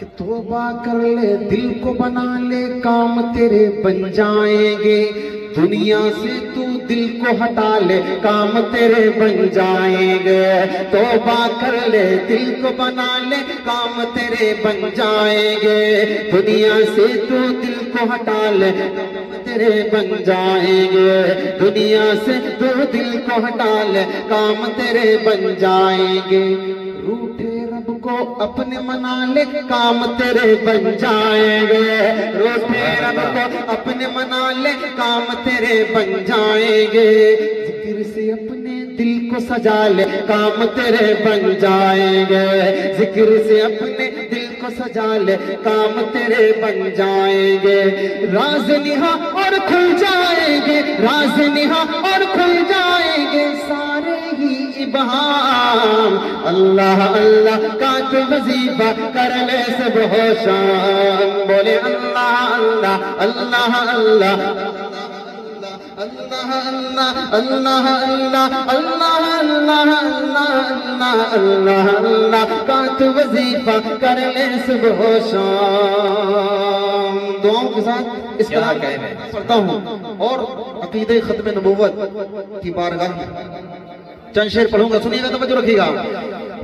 کہ توبہ کر لے دل کو بنا لے کام تیرے بن جائیں گے، دنیا سے تو دل کو ہٹا لے کام تیرے بن جائیں گے، توبہ کر لے دل کو بنا لے کام تیرے بن جائیں گے، دنیا سے تو دل کو ہٹا لے کام تیرے بن جائیں گے، دنیا سے تو دل کو ہٹا لے کام تیرے بن جائیں گے، روٹھے رب کو اپنے منا لے کام تیرے بن جائیں گے، روٹھے رب کو اپنے منا لے کام تیرے بن جائیں گے، ذکر سے اپنے دل کو سجا لے کام تیرے بن جائیں گے، ذکر سے اپنے دل کو سجا لے کام تیرے بن جائیں گے، راز نہا اور کھل جائیں گے، راز نہا اور کھل جائیں گے سارے ہی ابہام، اللہ اللہ کا تو وظیفہ کر لے سب ہو شام، بولے اللہ اللہ اللہ اللہ اللہ اللہ اللہ اللہ اللہ اللہ اللہ اللہ اللہ کا تو وظیفہ کر لے سب ہو شام۔ دعاؤں کے ساتھ اس کلام پڑھتا ہوں اور عقیدہ ختم نبوت کی بارگاہ چند شعر پڑھوں گا، سنیے گا توجہ رکھیے گا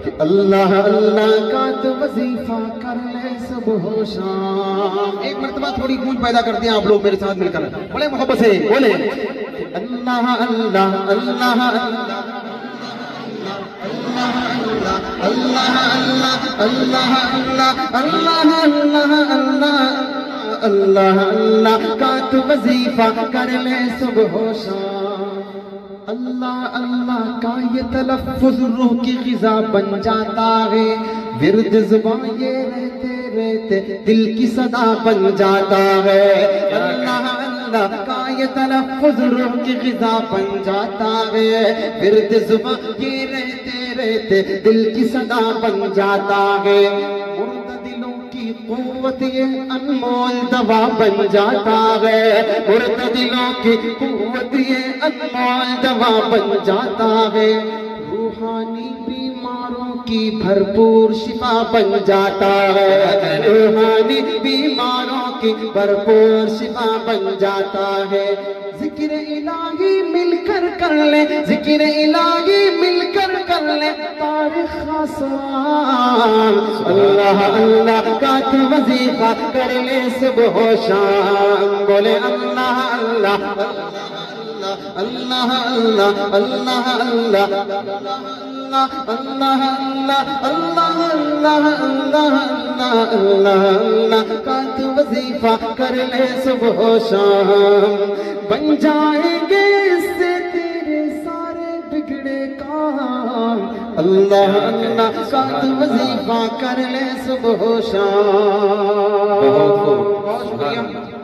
کہ اللہ اللہ کا تو وظیفہ کر لے سب ہو شام۔ ایک مرتبہ تھوڑی گونج پیدا کرتے ہیں آپ لوگ میرے ساتھ مل کر، بڑے محبت سے بولے اللہ اللہ اللہ اللہ اللہ اللہ اللہ اللہ اللہ اللہ اللہ کا تو وظیفہ کر لے سب ہو شام، اللہ اللہ کا یہ تلفظ روح کی غذا بن جاتا ہے، ورد زبان یہ رہتے رہتے دل کی صدا بن جاتا ہے، اللہ اللہ کا یہ تلفظ روح کی غذا بن جاتا ہے، ورد زبان یہ رہتے رہتے دل کی صدا بن جاتا ہے، مردہ دلوں کی قوت یہ انمول دوا بن جاتا ہے، مردہ دلوں کی قوت یہ انمول دوا بن جاتا ہے، روحانی بیماروں کی بھرپور شفا بن جاتا ہے، روحانی بیماروں کی بھرپور شفا بن جاتا ہے، ذکر الہی مل کر کر لے، ذکر الہی مل کر کر لے تاریخ آسان، اللہ اللہ کا تو وظیفہ کر لے سب ہو شام، بولے اللہ اللہ اللہ اللہ اللہ اللہ اللہ اللہ اللہ اللہ اللہ اللہ اللہ کا تو وظیفہ کر لے سب ہو شام، بن جائیں گے اس سے تیرے سارے بگڑے کام، اللہ اللہ کا تو وظیفہ کر لے سب ہو شام۔ بہت شکریہ۔